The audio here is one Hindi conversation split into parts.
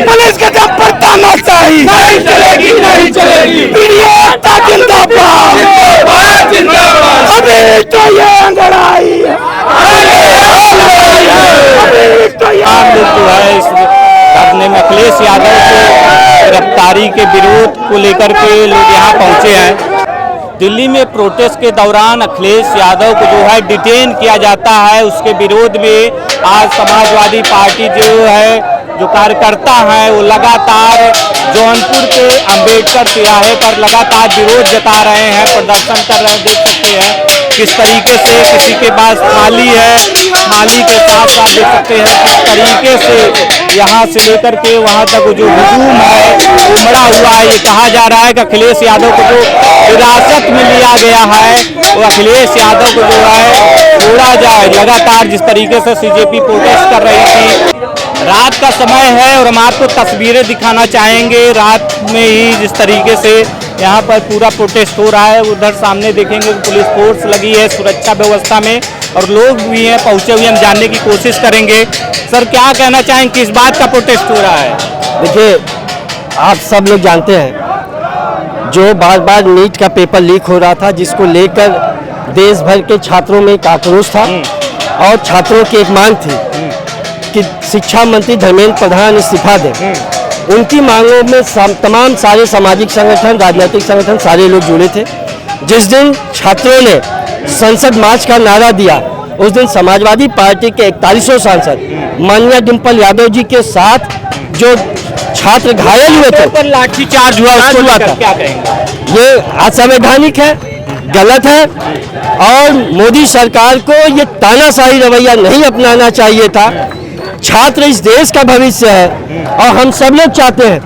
पुलिस के थप्पड़ तानाशाही नहीं चलेगी, नहीं चलेगी। जिंदाबाद, अभी तो ये अंगड़ाई है, इस धरने में अखिलेश यादव की गिरफ्तारी के विरोध को लेकर के लोग यहाँ पहुँचे हैं। दिल्ली में प्रोटेस्ट के दौरान अखिलेश यादव को जो है डिटेन किया जाता है, उसके विरोध में आज समाजवादी पार्टी जो कार्यकर्ता हैं वो लगातार जौनपुर के अंबेडकर तिराहे पर लगातार विरोध जता रहे हैं, प्रदर्शन कर रहे हैं। देख सकते हैं किस तरीके से किसी के पास थाली है, थाली के साथ साथ देख सकते हैं किस तरीके से यहाँ से लेकर के वहाँ तक जो हुजूम है उमड़ा हुआ है। ये कहा जा रहा है कि अखिलेश यादव को जो हिरासत में लिया गया है वो अखिलेश यादव को जो है छोड़ा जाए। लगातार जिस तरीके से सीजेपी प्रोटेस्ट कर रही थी, रात का समय है और हम आपको तस्वीरें दिखाना चाहेंगे। रात में ही जिस तरीके से यहाँ पर पूरा प्रोटेस्ट हो रहा है, उधर सामने देखेंगे पुलिस फोर्स लगी है सुरक्षा व्यवस्था में और लोग भी हैं पहुँचे हुए। हम जानने की कोशिश करेंगे। सर क्या कहना चाहेंगे, किस बात का प्रोटेस्ट हो रहा है? देखिए, आप सब लोग जानते हैं जो बार बार नीट का पेपर लीक हो रहा था, जिसको लेकर देश भर के छात्रों में एक आक्रोश था और छात्रों की एक मांग थी कि शिक्षा मंत्री धर्मेंद्र प्रधान इस्तीफा दें। उनकी मांगों में तमाम सारे सामाजिक संगठन, राजनीतिक संगठन, सारे लोग जुड़े थे। जिस दिन छात्रों ने संसद मार्च का नारा दिया, उस दिन समाजवादी पार्टी के 41 सांसद माननीय डिम्पल यादव जी के साथ जो छात्र घायल हुए थे, पर लाठीचार्ज हुआ, उसको हुआ था, क्या कहेंगे? ये असंवैधानिक है, गलत है और मोदी सरकार को ये तानाशाही रवैया नहीं अपनाना चाहिए था। छात्र इस देश का भविष्य है और हम सब लोग चाहते हैं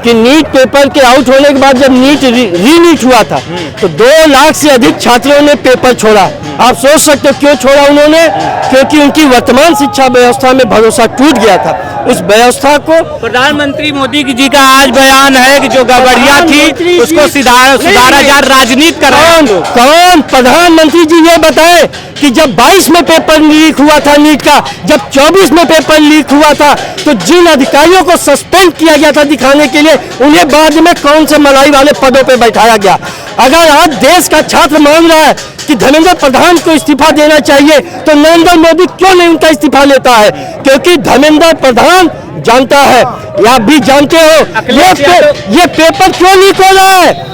कि नीट पेपर के आउट होने के बाद जब नीट रीनीट हुआ था तो 2 लाख से अधिक छात्रों ने पेपर छोड़ा। आप सोच सकते हो क्यों छोड़ा उन्होंने? क्योंकि उनकी वर्तमान शिक्षा व्यवस्था में भरोसा टूट गया था। उस व्यवस्था को प्रधानमंत्री मोदी जी का आज बयान है कि जो गड़बड़ियां थी उसको सुधारा जा, राजनीति कर रहे हैं। कौन प्रधानमंत्री जी ये बताए कि जब 22 में पेपर लीक हुआ था नीट का, जब 24 में पेपर लीक हुआ था, तो जिन अधिकारियों को सस्पेंड किया गया था दिखाने के लिए, उन्हें बाद में कौन से मलाई वाले पदों पे बैठाया गया? अगर आज देश का छात्र मांग रहा है कि धर्मेंद्र प्रधान को इस्तीफा देना चाहिए, तो नरेंद्र मोदी क्यों नहीं उनका इस्तीफा लेता है? क्योंकि धर्मेंद्र प्रधान जानता है, या आप भी जानते हो, ये पेपर क्यों लीक हो रहा है।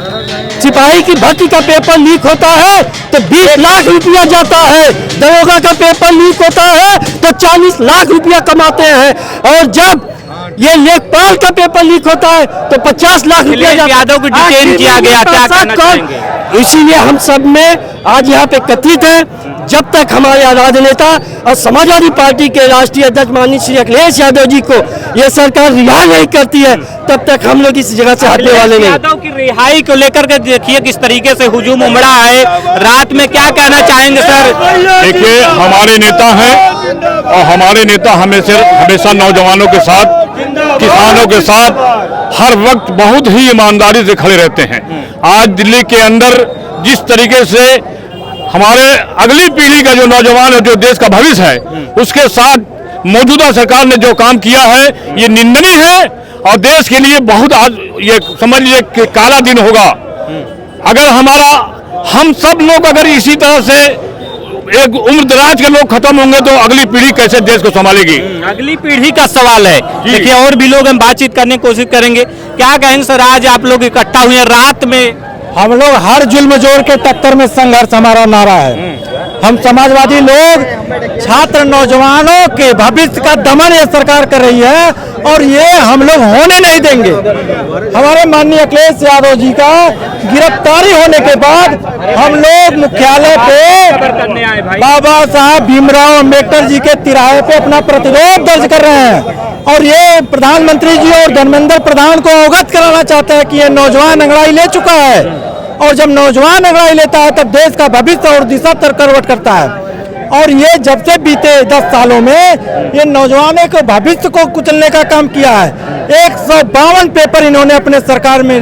सिपाही की भर्ती का पेपर लीक होता है तो 20 लाख रुपया जाता है, दरोगा का पेपर लीक होता है तो 40 लाख रुपया कमाते हैं, और जब ये लेखपाल का पेपर लीक होता है तो 50 लाख रुपया यादव को डिटेन किया गया। क्या कहना चाहेंगे? इसीलिए हम सब में आज यहाँ पे एकत्रित है। जब तक हमारे राजनेता और समाजवादी पार्टी के राष्ट्रीय अध्यक्ष माननीय श्री अखिलेश यादव जी को ये सरकार रिहा नहीं करती है, तब तक हम लोग इस जगह से हटने वाले नहीं। यादव की रिहाई को लेकर के देखिए किस तरीके से हुजूम उमड़ा है। रात में क्या कहना चाहेंगे सर? देखिए, हमारे नेता हैं और हमारे नेता हमेशा नौजवानों के साथ, किसानों के साथ हर वक्त बहुत ही ईमानदारी से खड़े रहते हैं। आज दिल्ली के अंदर जिस तरीके से हमारे अगली पीढ़ी का जो नौजवान है, जो देश का भविष्य है, उसके साथ मौजूदा सरकार ने जो काम किया है ये निंदनीय है और देश के लिए बहुत आज ये समझ लीजिए कि काला दिन होगा। अगर हम सब लोग अगर इसी तरह से एक उम्र दराज के लोग खत्म होंगे तो अगली पीढ़ी कैसे देश को संभालेगी? अगली पीढ़ी का सवाल है। देखिए और भी लोग हम बातचीत करने की कोशिश करेंगे। क्या कहेंगे सर, आज आप लोग इकट्ठा हुए रात में? हम लोग हर जुल्म जोड़ के टक्कर में संघर्ष हमारा नारा है। हम समाजवादी लोग छात्र नौजवानों के भविष्य का दमन ये सरकार कर रही है और ये हम लोग होने नहीं देंगे। हमारे माननीय अखिलेश यादव जी का गिरफ्तारी होने के बाद हम लोग मुख्यालय पे बाबा साहब भीमराव अंबेडकर जी के तिराहे पे अपना प्रतिरोध दर्ज कर रहे हैं और ये प्रधानमंत्री जी और धर्मेंद्र प्रधान को अवगत कराना चाहते हैं कि ये नौजवान अंगड़ाई ले चुका है और जब नौजवान अंगड़ाई लेता है तब देश का भविष्य और दिशा करवट करता है। और ये जब से बीते 10 सालों में ये नौजवानों के भविष्य को कुचलने का काम किया है। 152 पेपर इन्होंने अपने सरकार में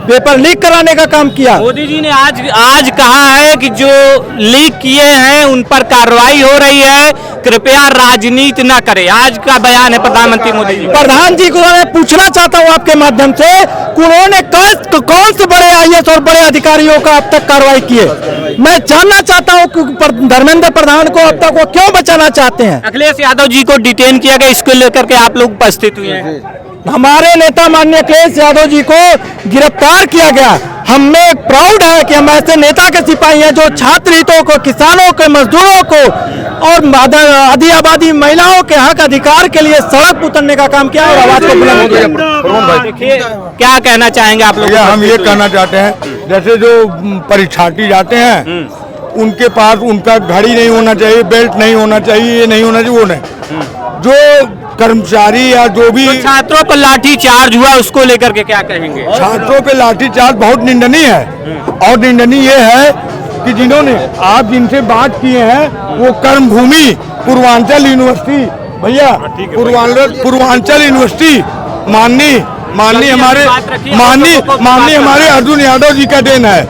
पेपर लीक कराने का काम किया। मोदी जी ने आज कहा है कि जो लीक किए हैं उन पर कार्रवाई हो रही है। कृपया राजनीति न करें। आज का बयान है प्रधानमंत्री मोदी जी। प्रधान जी को मैं पूछना चाहता हूं आपके माध्यम से, उन्होंने कौन से बड़े आईएएस और बड़े अधिकारियों का अब तक कार्रवाई की है? मैं जानना चाहता हूं कि धर्मेंद्र प्रधान को अब तक वो क्यों बचाना चाहते हैं? अखिलेश यादव जी को डिटेन किया गया, इसको लेकर के आप लोग उपस्थित हुए हैं। हमारे नेता माननीय अखिलेश यादव जी को गिरफ्तार किया गया। हमें प्राउड है कि हम ऐसे नेता के सिपाही हैं जो छात्र हितों को, किसानों के, मजदूरों को और आदि आबादी महिलाओं के हक अधिकार के लिए सड़क उतरने का काम किया और आवाज को बुलंद किया। देखिए क्या कहना चाहेंगे आप लोग? हम ये कहना चाहते हैं, जैसे जो परीक्षार्थी जाते हैं उनके पास उनका घड़ी नहीं होना चाहिए, बेल्ट नहीं होना चाहिए, ये नहीं होना चाहिए, वो नहीं। जो कर्मचारी या जो भी तो छात्रों पर लाठी चार्ज हुआ, उसको लेकर के क्या कहेंगे? छात्रों पे लाठीचार्ज बहुत निंदनीय है। और निंदनीय ये है कि जिन्होंने आप जिनसे बात किए हैं वो कर्मभूमि पूर्वांचल यूनिवर्सिटी, भैया पूर्वांचल यूनिवर्सिटी माननीय हमारे अर्जुन यादव जी का देन है,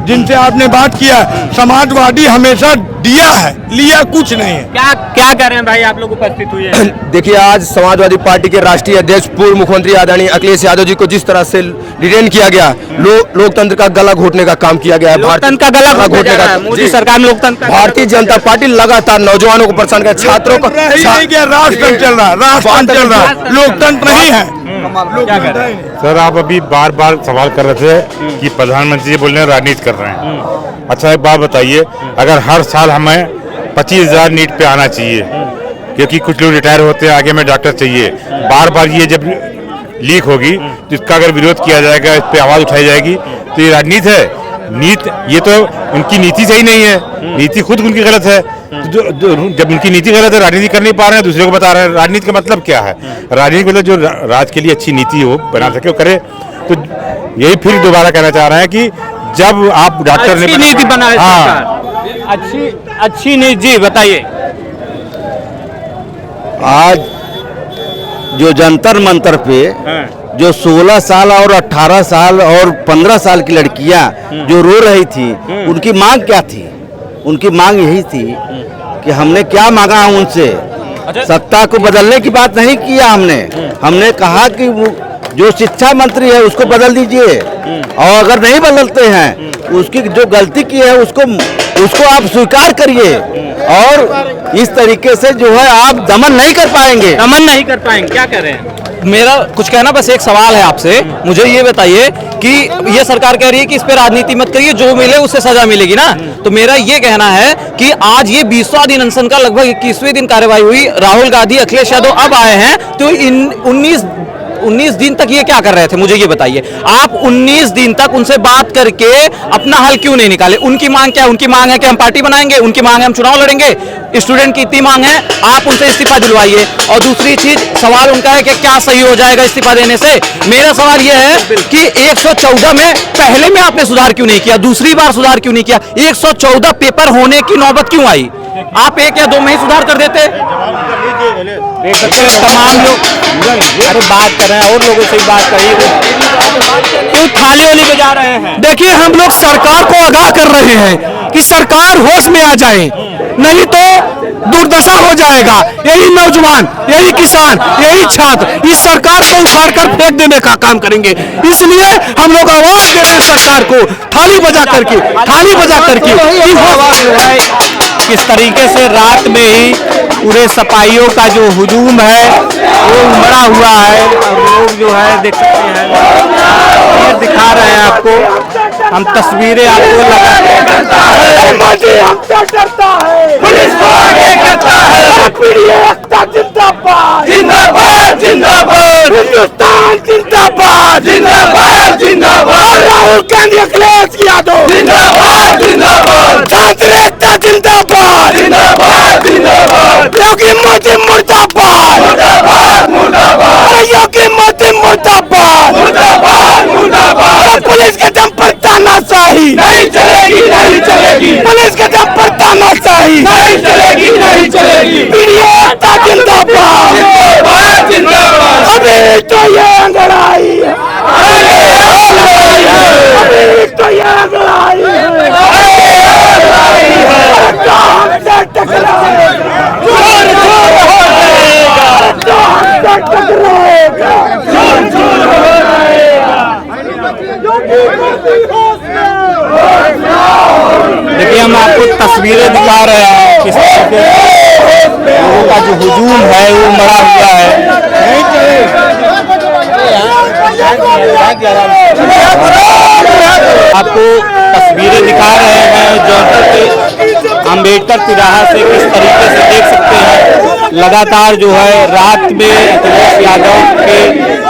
जिनसे आपने बात किया। समाजवादी हमेशा दिया है, लिया कुछ नहीं है। क्या कर रहे हैं भाई, आप लोग उपस्थित हुए हैं? देखिए, आज समाजवादी पार्टी के राष्ट्रीय अध्यक्ष पूर्व मुख्यमंत्री आदरणीय अखिलेश यादव जी को जिस तरह से डिटेन किया गया, लोकतंत्र का गला घोटने का काम किया गया है। लोकतंत्र का गला घोटने का मोदी सरकार में लोकतंत्र। भारतीय जनता पार्टी लगातार नौजवानों को परेशान कर, छात्रों को राष्ट्रतंत्र चल रहा है, लोकतंत्र नहीं है। सर, आप अभी बार बार सवाल कर रहे थे कि प्रधानमंत्री जी बोल रहे हैं राजनीति कर रहे हैं। अच्छा, एक बात बताइए, अगर हर साल हमें 25,000 नीट पे आना चाहिए, क्योंकि कुछ लोग रिटायर होते हैं, आगे में डॉक्टर चाहिए, बार बार ये जब लीक होगी तो इसका अगर विरोध किया जाएगा, इस पे आवाज उठाई जाएगी, तो ये राजनीति है? ये तो उनकी नीति सही नहीं है, नीति खुद उनकी गलत है। तो जब उनकी नीति गलत है, राजनीति कर नहीं पा रहे हैं, दूसरे को बता रहे हैं। राजनीति का मतलब क्या है? राजनीति मतलब जो राज्य के लिए अच्छी नीति हो, बना सके, वो करे। तो यही फिर दोबारा कहना चाह रहे हैं कि जब आप डॉक्टर ने नीति बनाए, अच्छी नीति। जी बताइए। आज जो जंतर मंतर पे जो 16 साल और 18 साल और 15 साल की लड़कियां जो रो रही थी, उनकी मांग क्या थी? उनकी मांग यही थी कि हमने क्या मांगा उनसे, सत्ता को बदलने की बात नहीं किया हमने कहा कि वो जो शिक्षा मंत्री है उसको बदल दीजिए, और अगर नहीं बदलते हैं उसकी जो गलती की है उसको आप स्वीकार करिए, और इस तरीके से जो है आप दमन नहीं कर पाएंगे। क्या कर रहे हैं? मेरा कुछ कहना, बस एक सवाल है आपसे, मुझे ये बताइए कि ये सरकार कह रही है कि इस पे राजनीति मत करिए, जो मिले उससे सजा मिलेगी ना। तो मेरा ये कहना है कि आज ये 20वां दिन अनशन का लगभग 21वें दिन कार्यवाही हुई, राहुल गांधी, अखिलेश यादव अब आए हैं, तो 19 दिन तक ये क्या कर रहे थे? मुझे ये बताइए, आप 19 दिन तक उनसे बात करके अपना हल क्यों नहीं निकाले? उनकी मांग क्या है? उनकी मांग है कि हम पार्टी बनाएंगे, उनकी मांग है हम चुनाव लड़ेंगे, स्टूडेंट की इतनी मांग है, आप उनसे इस्तीफा दिलवाइए। और दूसरी चीज, सवाल उनका है कि क्या सही हो जाएगा इस्तीफा देने से? मेरा सवाल यह है कि 114 में पहले में आपने सुधार क्यों नहीं किया, दूसरी बार सुधार क्यों नहीं किया? 114 पेपर होने की नौबत क्यों आई? आप 1 या 2 में ही सुधार कर देते। तमाम लोग अरे बात कर रहे हैं, और लोगों से बात करिए, क्यों थाली वाली बजा रहे हैं? देखिए, हम लोग सरकार को आगाह कर रहे हैं कि सरकार होश में आ जाए, नहीं तो दुर्दशा हो जाएगा। यही नौजवान, यही किसान, यही छात्र इस सरकार को उखाड़ कर फेंक देने का काम करेंगे। इसलिए हम लोग आवाज दे रहे हैं सरकार को, थाली बजा करके किस तरीके से रात में ही पूरे सपाइयों का जो हुजूम है वो उमड़ा हुआ है, और लोग जो है देख सकते हैं, ये दिखा रहे हैं आपको हम तस्वीरें, आपको हिंदुस्तान जिंदाबाद, जिंदाबाद, जिंदाबाद, राहुल गांधी, अखिलेश यादव जिंदाबाद, जिंदाबाद, छात्र एकता जिंदाबाद, जिंदाबाद, जिंदाबाद, योगी मोदी मुर्दाबाद, मुर्दाबाद, मुर्दाबाद, योगी मोदी मुर्दाबाद, मुर्दाबाद, मुर्दाबाद, पुलिस के दम पर तानाशाही नहीं चलेगी, नहीं चलेगी, पुलिस के दम पर तानाशाही नहीं चलेगी, नहीं चलेगी, एकता जिंदाबाद, जिंदाबाद, जिंदाबाद, अभी तो ये अंगड़ाई है, अभी तो ये अंगड़ाई है, टकराए तस्वीरें दिखा रहे हैं किस तरीके से लोगों का जो हुजूम है वो मरा हुआ है। आपको तस्वीरें दिखा रहे हैं जौनपुर के अम्बेडकर तिराहा से, किस तरीके से देख सकते हैं लगातार जो है रात में अखिलेश यादव के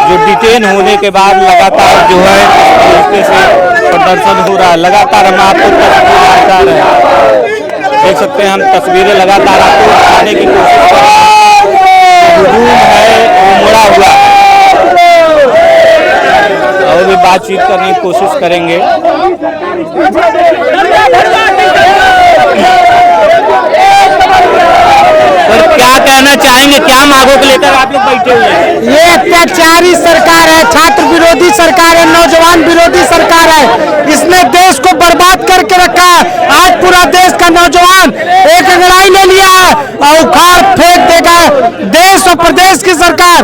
जो डिटेन होने के बाद लगातार जो है इस तरीके से प्रदर्शन हो रहा है। लगातार हम आपको तस्वीरें दिखा रहे हैं, देख सकते हैं हम तस्वीरें लगातार आपको दिखाने की कोशिश कर रहे हैं। हुजूम है वो मुड़ा हुआ है और भी बातचीत करने की कोशिश करेंगे। सर क्या कहना चाहेंगे, क्या मांगों को लेकर आप लोग बैठे हुए हैं? ये अत्याचारी सरकार है, छात्र विरोधी सरकार है, नौजवान विरोधी सरकार है। इसने देश को बर्बाद करके रखा है। आज पूरा देश का नौजवान एक अंगड़ाई ले लिया है और उखाड़ फेंक देगा। देश और प्रदेश की सरकार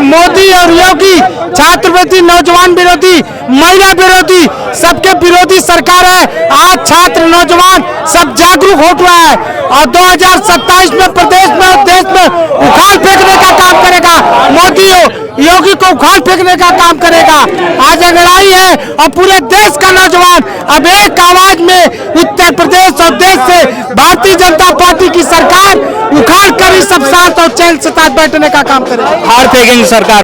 मोदी और योगी छात्र विरोधी, नौजवान विरोधी, महिला विरोधी, सबके विरोधी सरकार है। आज छात्र नौजवान सब जागरूक हो रहा है और 2027 में प्रदेश में और देश में उखाड़ फेंकने का काम करेगा। मोदी योगी को उखाड़ फेंकने का काम करेगा। आज अंगड़ाई है और पूरे देश का नौजवान अब एक आवाज में उत्तर प्रदेश और देश से भारतीय जनता पार्टी की सरकार उखाड़ कर ही सब साथ और चैन से साथ बैठने का काम करेगा। उखाड़ फेंकेंगे सरकार